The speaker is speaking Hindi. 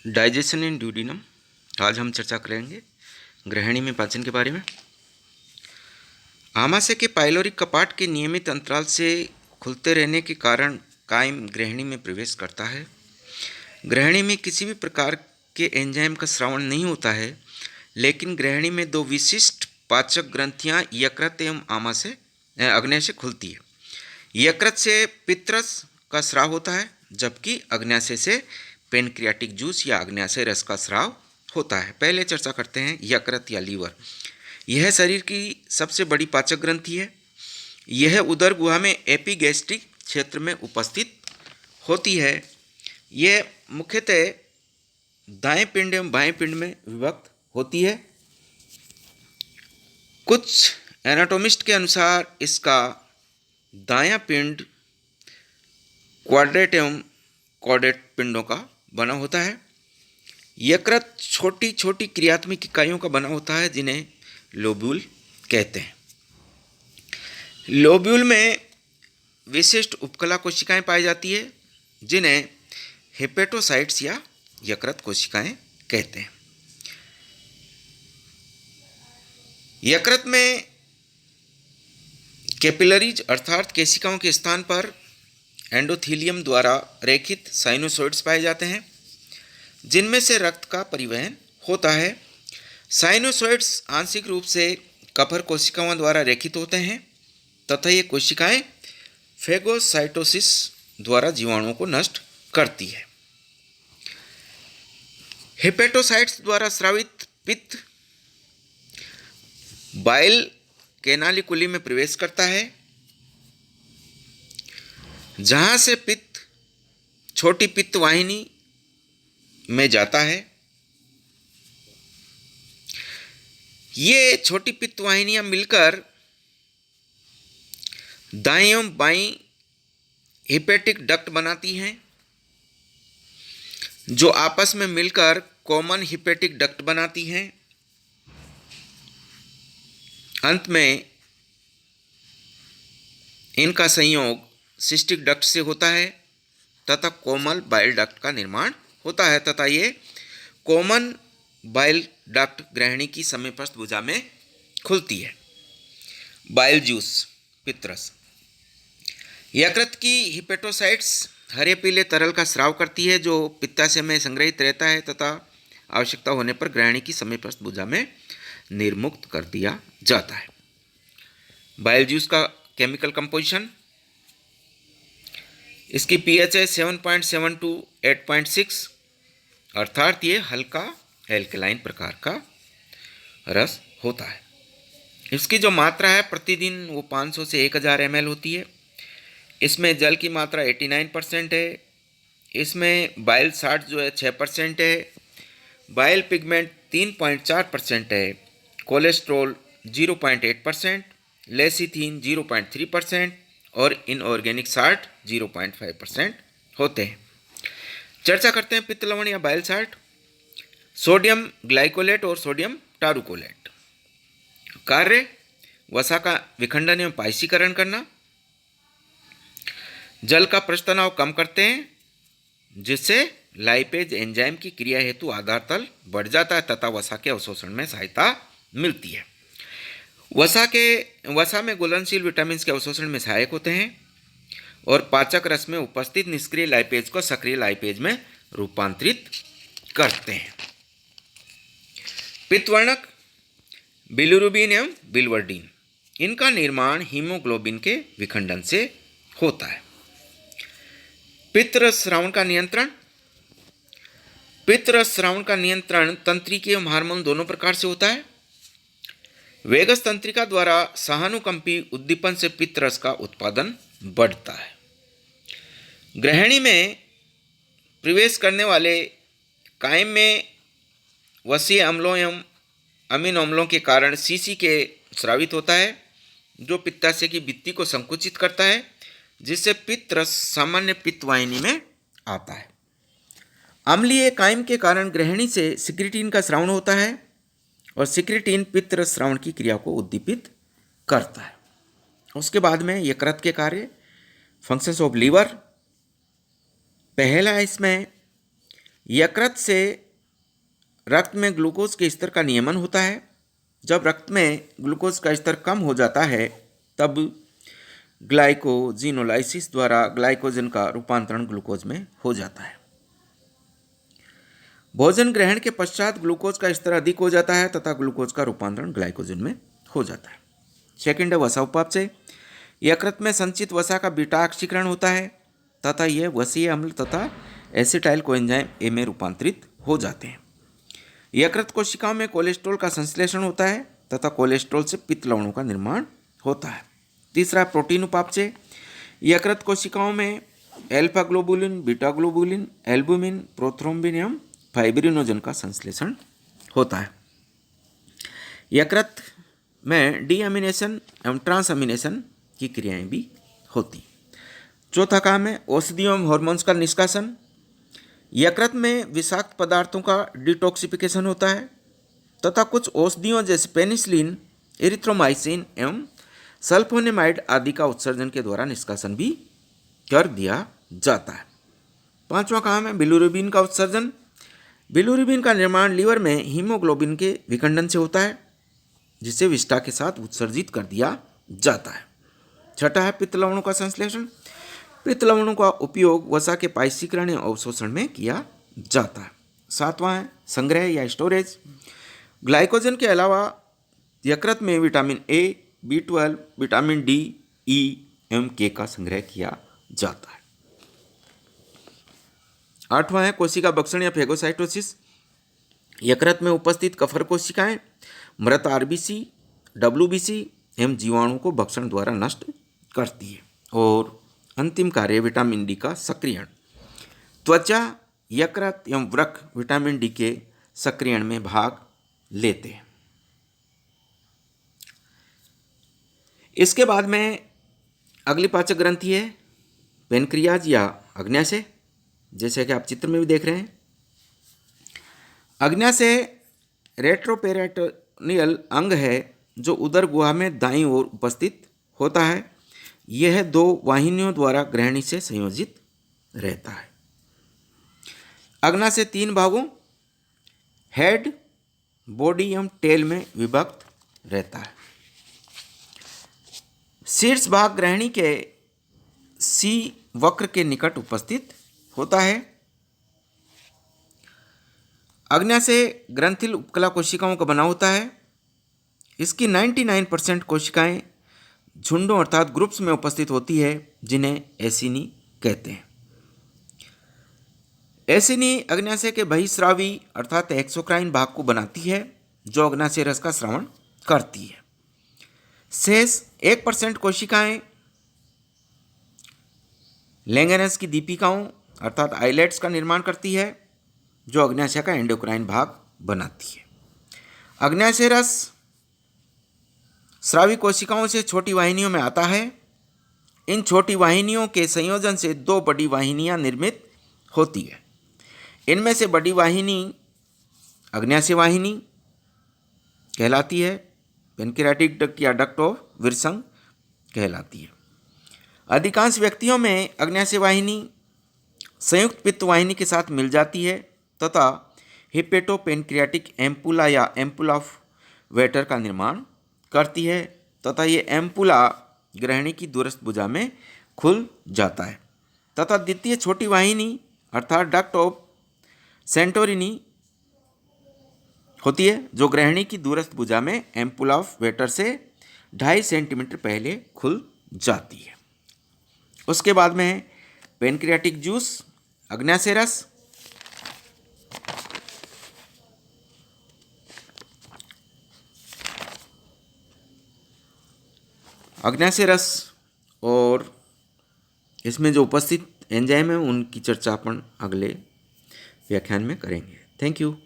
डाइजेशन इन ड्यूडिनम। आज हम चर्चा करेंगे ग्रहणी में पाचन के बारे में। आमाशय के पाइलोरी कपाट के नियमित अंतराल से खुलते रहने के कारण कायम ग्रहणी में प्रवेश करता है। ग्रहणी में किसी भी प्रकार के एंजाइम का स्रावण नहीं होता है, लेकिन ग्रहणी में दो विशिष्ट पाचक ग्रंथियां यकृत एवं आमाशय अग्न्याशय से खुलती है। यकृत से पित्तरस का स्राव होता है, जबकि अग्न्याशय से पेनक्रियाटिक जूस या अग्न्याशय रस का स्राव होता है। पहले चर्चा करते हैं यकृत या लीवर। यह शरीर की सबसे बड़ी पाचक ग्रंथि है। यह उदर गुहा में एपिगैस्ट्रिक क्षेत्र में उपस्थित होती है। यह मुख्यतः दाएं पिंड एवं बाएं पिंड में विभक्त होती है। कुछ एनाटोमिस्ट के अनुसार इसका दायां पिंड क्वाड्रेट एवं कॉर्डेट पिंडों का बना होता है। यकृत छोटी छोटी क्रियात्मक इकाइयों का बना होता है, जिन्हें लोब्यूल कहते हैं। लोब्यूल में विशिष्ट उपकला कोशिकाएं पाई जाती है, जिन्हें हेपेटोसाइट्स या यकृत कोशिकाएं कहते हैं। यकृत में कैपिलरीज अर्थात केशिकाओं के स्थान पर एंडोथीलियम द्वारा रेखित साइनोसॉइड्स पाए जाते हैं, जिनमें से रक्त का परिवहन होता है। साइनोसॉइड्स आंशिक रूप से कफर कोशिकाओं द्वारा रेखित होते हैं तथा ये कोशिकाएं फेगोसाइटोसिस द्वारा जीवाणुओं को नष्ट करती है। हेपेटोसाइट्स द्वारा स्रावित पित्त बाइल कैनालिकुली में प्रवेश करता है, जहां से पित्त छोटी पित्त वाहिनी में जाता है। ये छोटी पित्त वाहिनियां मिलकर दाईं एवं बाईं हिपेटिक डक्ट बनाती हैं, जो आपस में मिलकर कॉमन हिपेटिक डक्ट बनाती हैं। अंत में इनका संयोग सिस्टिक डक्ट से होता है तथा कोमल बाइल डक्ट का निर्माण होता है तथा ये कॉमन बाइल डक्ट ग्रहणी की समीपस्थ भुजा में खुलती है। बाइल जूस पित्तरस। यकृत की हिपेटोसाइट्स हरे पीले तरल का स्राव करती है, जो पित्ताशय में संग्रहित रहता है तथा आवश्यकता होने पर ग्रहणी की समीपस्थ भुजा में निर्मुक्त कर दिया जाता है। बाइल जूस का केमिकल कंपोजिशन, इसकी पीएच है 7.7 to 8.6, अर्थात ये हल्का एल्कलाइन प्रकार का रस होता है। इसकी जो मात्रा है प्रतिदिन वो 500 से 1000 ml होती है। इसमें जल की मात्रा 89% है। इसमें बाइल साल्ट जो है 6% है। बाइल पिगमेंट 3.4% है। कोलेस्ट्रॉल 0.8%, लेसिथिन 0.3% और इनऑर्गेनिक साल्ट 0.5% होते हैं। चर्चा करते हैं पित्त लवण या बाइल साल्ट। सोडियम ग्लाइकोलेट और सोडियम टारुकोलेट। कार्य: वसा का विखंडन एवं पायसीकरण करना। जल का प्रस्तनाव कम करते हैं, जिससे लाइपेज एंजाइम की क्रिया हेतु आधार तल बढ़ जाता है तथा वसा के अवशोषण में सहायता मिलती है। वसा में घुलनशील विटामिन के अवशोषण में सहायक होते हैं और पाचक रस में उपस्थित निष्क्रिय लाइपेज को सक्रिय लाइपेज में रूपांतरित करते हैं। पित्तवर्णक बिलिरुबिन एवं बिलवर्डिन, इनका निर्माण हीमोग्लोबिन के विखंडन से होता है। पित्तरस स्रावण का नियंत्रण। पित्तरस स्रावण का नियंत्रण तंत्रिका एवं हार्मोन दोनों प्रकार से होता है। वेगस तंत्रिका द्वारा सहानुकंपी उद्दीपन से पित्तरस का उत्पादन बढ़ता है। ग्रहणी में प्रवेश करने वाले कायम में वसीय अम्लों एवं अमीनो अम्लों के कारण सीसी के स्रावित होता है, जो पित्ताशय की भित्ति को संकुचित करता है, जिससे पित्तरस सामान्य पित्त वाहिनी में आता है। अम्लीय कायम के कारण ग्रहणी से सिक्रिटीन का स्रावण होता है और सिक्रिटीन पित्तरस स्रावण की क्रिया को उद्दीपित करता है। उसके बाद में यकृत के कार्य, फंक्शंस ऑफ लीवर। पहला इसमें यकृत से रक्त में ग्लूकोज के स्तर का नियमन होता है। जब रक्त में ग्लूकोज का स्तर कम हो जाता है तब ग्लाइकोजिनोलाइसिस द्वारा ग्लाइकोजन का रूपांतरण ग्लूकोज में हो जाता है। भोजन ग्रहण के पश्चात ग्लूकोज का स्तर अधिक हो जाता है तथा ग्लूकोज का रूपांतरण ग्लाइकोजन में हो जाता है। सेकंड है वसा उपापचय। यकृत में संचित वसा का बीटा ऑक्सीकरण होता है तथा यह वसीय अम्ल तथा एसिटाइल कोएंजाइम ए में रूपांतरित हो जाते हैं। यकृत कोशिकाओं में कोलेस्ट्रॉल का संश्लेषण होता है तथा कोलेस्ट्रॉल से पित्त लवणों का निर्माण होता है। तीसरा प्रोटीन उपापचय। यकृत कोशिकाओं में alpha globulin, beta globulin, albumin, prothrombin एवं फाइब्रिनोजन का संश्लेषण होता है। यकृत में डीअमीनेशन एवं ट्रांसअमीनेशन की क्रियाएं भी होती। चौथा काम है औषधियों एवं हार्मोन्स का निष्कासन। यकृत में विषाक्त पदार्थों का डिटॉक्सिफिकेशन होता है तथा कुछ औषधियों जैसे पेनिसिलिन, एरिथ्रोमाइसिन एवं सल्फोनेमाइड आदि का उत्सर्जन के द्वारा निष्कासन भी कर दिया जाता है। पांचवा काम है बिलिरुबिन का उत्सर्जन। बिलिरुबिन का निर्माण लीवर में हीमोग्लोबिन के विखंडन से होता है जिसे विष्ठा के साथ उत्सर्जित कर दिया जाता है। छठा है पित्त लवणों का संश्लेषण। पित्त लवणों का उपयोग वसा के पाइसीकरण या अवशोषण में किया जाता है। सातवां है संग्रह या स्टोरेज। ग्लाइकोजन के अलावा यकृत में vitamin A, B12, vitamin D, E एवं के का संग्रह किया जाता है। आठवां है कोशिका भक्षण या फेगोसाइटोसिस। यकृत में उपस्थित कफर कोशिकाएं मृत आरबीसी, डब्ल्यूबीसी एवं जीवाणु को भक्षण द्वारा नष्ट करती है। और अंतिम कार्य विटामिन डी का सक्रियण। त्वचा, यकृत एवं वृक्क विटामिन डी के सक्रियण में भाग लेते हैं। इसके बाद में अगली पाचक ग्रंथि है पेनक्रियाज या अग्न्याशय, जैसे कि आप चित्र में भी देख रहे हैं। अग्न्याशय रेट्रोपेरिटोनियल अंग है जो उदर गुहा में दाईं ओर उपस्थित होता है। यह दो वाहिनियों द्वारा ग्रहणी से संयोजित रहता है। अग्न्याशय तीन भागों हेड, बॉडी एवं टेल में विभक्त रहता है। शीर्ष भाग ग्रहणी के सी वक्र के निकट उपस्थित होता है। अग्न्याशय ग्रंथिल उपकला कोशिकाओं का बना होता है। इसकी 99% कोशिकाएं झुंडों अर्थात ग्रुप्स में उपस्थित होती है जिन्हें एसिनी कहते हैं। एसिनी अग्न्याशय के बहिस्रावी अर्थात एक्सोक्राइन भाग को बनाती है जो अग्न्याशय रस का स्रावण करती है। शेष 1% कोशिकाएं लैंगेनस की दीपिकाओं अर्थात आइलेट्स का निर्माण करती है जो अग्न्याशय का एंडोक्राइन भाग बनाती है। अग्न्याशय रस स्रावी कोशिकाओं से छोटी वाहिनियों में आता है। इन छोटी वाहिनियों के संयोजन से दो बड़ी वाहिनियां निर्मित होती है। इनमें से बड़ी वाहिनी अग्न्याशय वाहिनी कहलाती है। पेनक्रियाटिक डक्ट या डक्ट ऑफ विर्संग कहलाती है। अधिकांश व्यक्तियों में अग्न्याशय वाहिनी संयुक्त पित्त वाहिनी के साथ मिल जाती है तथा हिपेटोपेनक्रियाटिक एम्पुला या एम्पुला ऑफ वेटर का निर्माण करती है तथा ये एम्पुला ग्रहणी की दूरस्थ भुजा में खुल जाता है तथा द्वितीय छोटी वाहिनी अर्थात डक्ट ऑफ सेंटोरिनी होती है जो ग्रहणी की दूरस्थ भुजा में एम्पुला ऑफ वेटर से 2.5 सेंटीमीटर पहले खुल जाती है। उसके बाद में है पेनक्रियाटिक जूस अग्न्याशय रस। अग्न्याशय रस और इसमें जो उपस्थित एंजाइम है उनकी चर्चा अपन अगले व्याख्यान में करेंगे। Thank you.